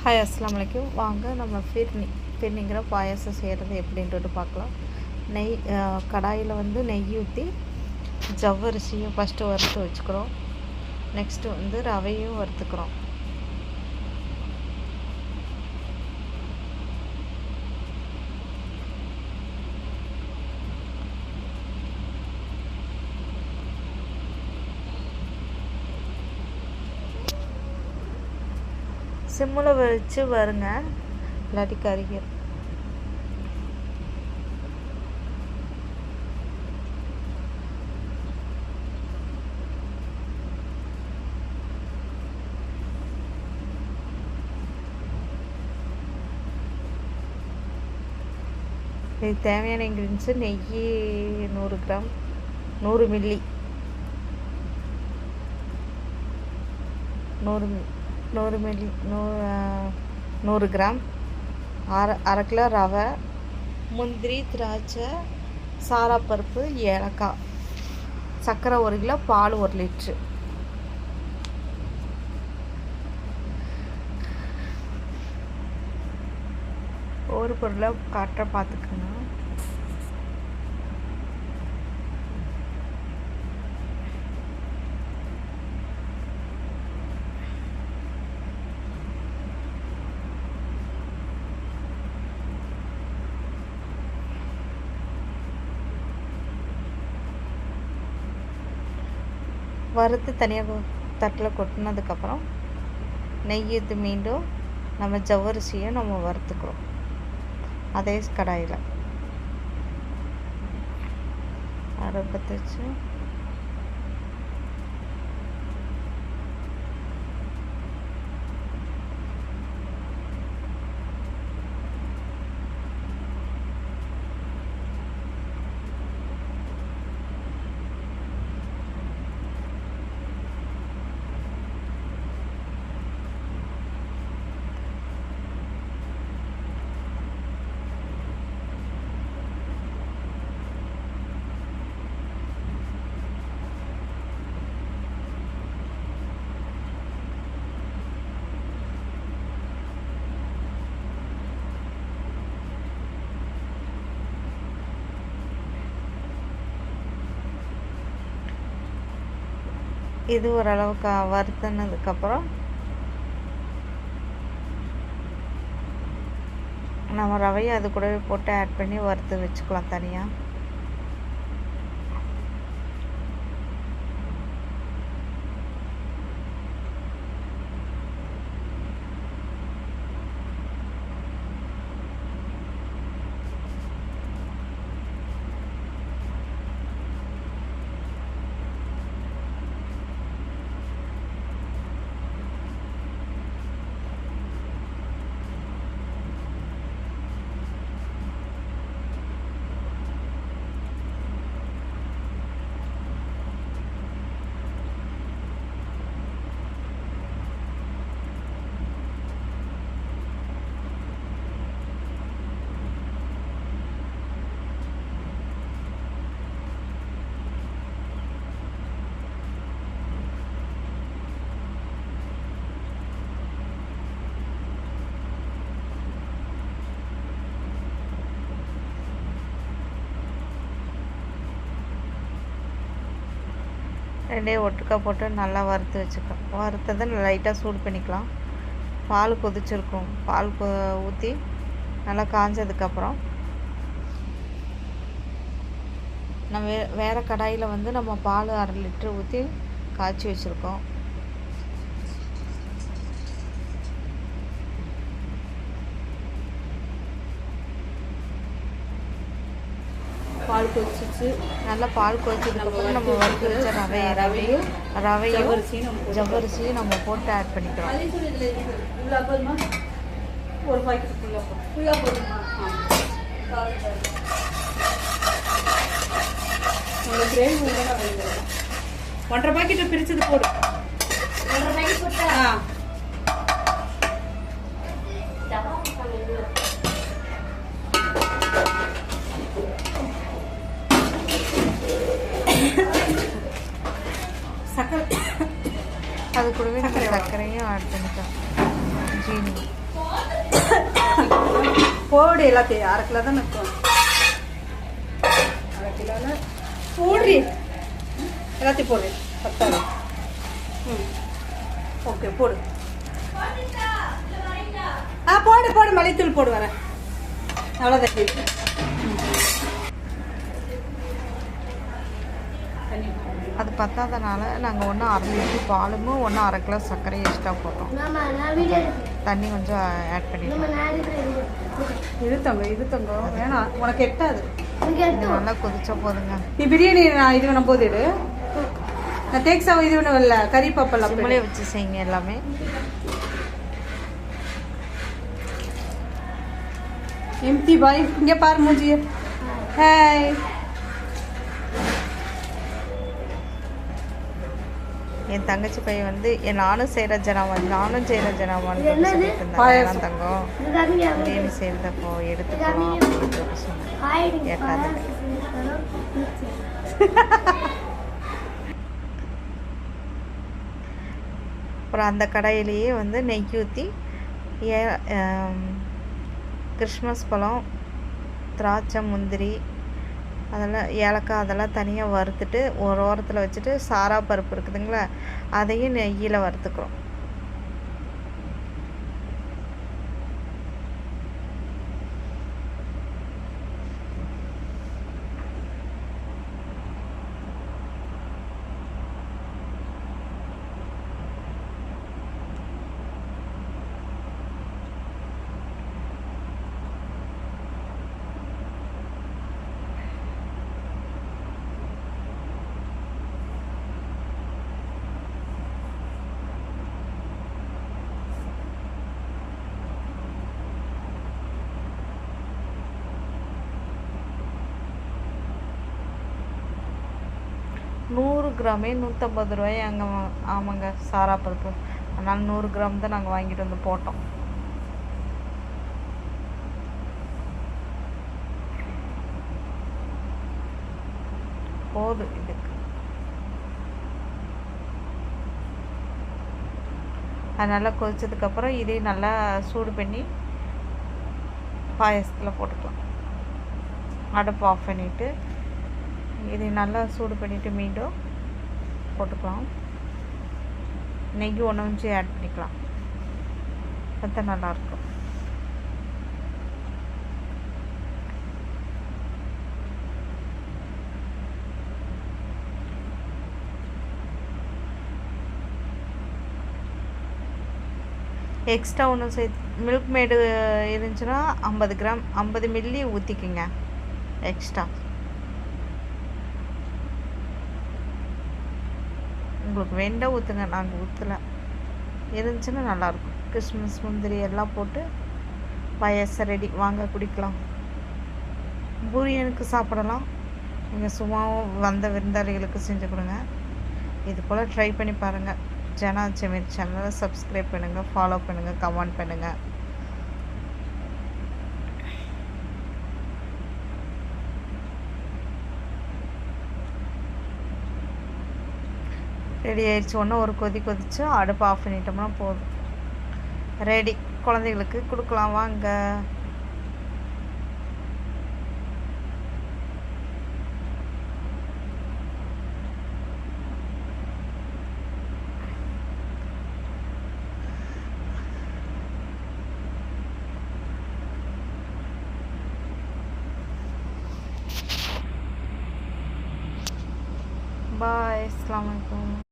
Hi அஸ்ஸலாமு அலைக்கும். வாங்க நம்ம ஃபிர்னிங்கிற பாயாசம் செய்கிறது எப்படின்ட்டு பார்க்கலாம். கடாயில் நெய் ஊற்றி ஜவ்வரிசியும் ஃபஸ்ட்டு வறுத்து வச்சுக்கிறோம். நெக்ஸ்ட்டு ரவையும் வறுத்துக்கிறோம். சிம்மில் வச்சு வருங்க, இல்லாட்டி கறிக்கும். இது தேவையான இன்க்ரீடியன்ஸு நெய் 100 கிராம், 100 மில்லி, 100 கிராம், அரை கிலோ ரவை, முந்திரி, திராட்சை, சாராப்பருப்பு, ஏலக்காய், சர்க்கரை 1 கிலோ, பால் 1 லிட்ரு. ஒரு பொருளை காட்டுற பார்த்துக்கணும். வறுத்து தனியாக தட்டில் கொட்டினதுக்கப்புறம் நெய் ஊற்றி மீண்டும் நம்ம ஜவ்வரிசியை நம்ம வறுத்துக்கிறோம். அதே கடாயில் அடுப்பத்தை வச்சு இது ஓரளவுக்கு வறுத்துனதுக்கப்புறம் நம்ம ரவையை அது கூடவே போட்டு ஆட் பண்ணி வறுத்து வச்சுக்கலாம் தனியாக. ரெண்டையும் ஒட்டுக்கா போட்டு நல்லா வறுத்து வச்சுக்கலாம். வறுத்ததை லைட்டாக சூடு பண்ணிக்கலாம். பால் கொதிச்சிருக்கும். பால் ஊற்றி நல்லா காஞ்சதுக்கப்புறம் நம்ம வேறு கடாயில் நம்ம பால் 1/2 லிட்ரு ஊற்றி காய்ச்சி வச்சுருக்கோம். பால் கொதிச்சிச்சு. நல்லா பால் கொதிச்சதுக்கப்புறம் நம்ம வறுத்து வச்ச ரவையும் ஜவ்வரிசியும் நம்ம போட்டு ஆட் பண்ணிக்கிறோம். ஒரு பாக்கெட் ஃபுல்லாக போதுமா? கிரேவி 1.5 பாக்கெட்டை பிரிச்சது போடு. 1.5 பாக்கெட் போட்டா அது கூடவே சர்க்கரையும் ஆட் பண்ணிக்கலாம். ஜீனி போடு எல்லாத்தையும் 1/2 கிலோ தான் நிற்கும். 1/2 கிலோவில் போடுறி எல்லாத்தையும் போடு. 10. ஓகே போடு. போடு போடு மல்லித்தூள் போடு. வரேன் அவ்வளோதான். அது பத்தாதனால நாங்கள் ஒன்று 1/2 லிட்டர் பாலும் ஒன்று 1/2 கிலோ சர்க்கரையும் எக்ஸ்ட்ரா போட்டோம். தண்ணி கொஞ்சம் ஆட் பண்ணிட்டோம். இது தங்கம் வேணாம், உனக்கு எட்டாது. இது நல்லா கொதிச்சா போதுங்க. நீ பிரியாணி நான் இது வேணும் போது நான் தேக்ஸாவை இது வேணும் இல்லை கறி பாப்பெல்லாம் சிம்மிலே வச்சு செய்யுங்க எல்லாமே. எம்டி பாய் இங்கே பாரு மூஞ்சி. ஹாய். என் தங்கச்சி பையன் வந்து நானும் செய்கிற ஜனாவான் தங்கம் பிரியாணி செய்கிறதப்போ எடுத்துக்கலாம் அப்படின்னு சொன்னேன். கேட்டாது. அப்புறம் அந்த கடாயிலேயே வந்து நெய் ஊற்றி கிறிஸ்மஸ் பழம், திராட்சை, முந்திரி, அதெல்லாம் ஏலக்காய் அதெல்லாம் தனியாக வறுத்துட்டு ஒரு ஓரத்தில் வச்சுட்டு சாரா பருப்பு இருக்குதுங்களா அதையும் நெய்யில் வறுத்துக்கிறோம். நூறு கிராமே 150 ரூபாய் அங்கே. ஆமாங்க, சாரா பருப்பு. அதனால் 100 கிராம் தான் நாங்கள் வாங்கிட்டு வந்து போட்டோம். போதும் இதுக்கு. அது நல்லா கொதிச்சதுக்கப்புறம் இதையும் நல்லா சூடு பண்ணி பாயசத்தில் போட்டுக்கலாம். அடுப்பு ஆஃப் பண்ணிவிட்டு இதை நல்லா சூடு பண்ணிவிட்டு மீண்டும் போட்டுக்கலாம். நெய் ஒன்று ஆட் பண்ணிக்கலாம். அதுதான் நல்லாயிருக்கும். எக்ஸ்ட்ரா ஒன்று சேர்த்து மில்க் மேடு இருந்துச்சுன்னா 50 கிராம் 50 மில்லி ஊற்றிக்குங்க எக்ஸ்ட்ரா. உங்களுக்கு வேண்டாம் ஊற்றுங்க, நாங்கள் ஊற்றலை. இருந்துச்சுன்னா நல்லாயிருக்கும். கிறிஸ்மஸ் முந்திரி எல்லாம் போட்டு பாயாசம் ரெடி. வாங்க குடிக்கலாம். பிரியாணிக்கு சாப்பிடலாம். நீங்கள் சும்மாவும் வந்த விருந்தாளிகளுக்கு செஞ்சு கொடுங்க. இது போல் ட்ரை பண்ணி பாருங்கள். ஜனா ஜமீர் சேனலை சப்ஸ்கிரைப் பண்ணுங்கள், ஃபாலோ பண்ணுங்கள், கமெண்ட் பண்ணுங்கள். ரெடி ஆயிடுச்சு. ஒன்று ஒரு கொதிச்சு அடுப்பு ஆஃப் பண்ணிட்டோம்னா போதும். ரெடி. குழந்தைகளுக்கு கொடுக்கலாம் வாங்க. பாய். அஸ்ஸலாமு அலைக்கும்.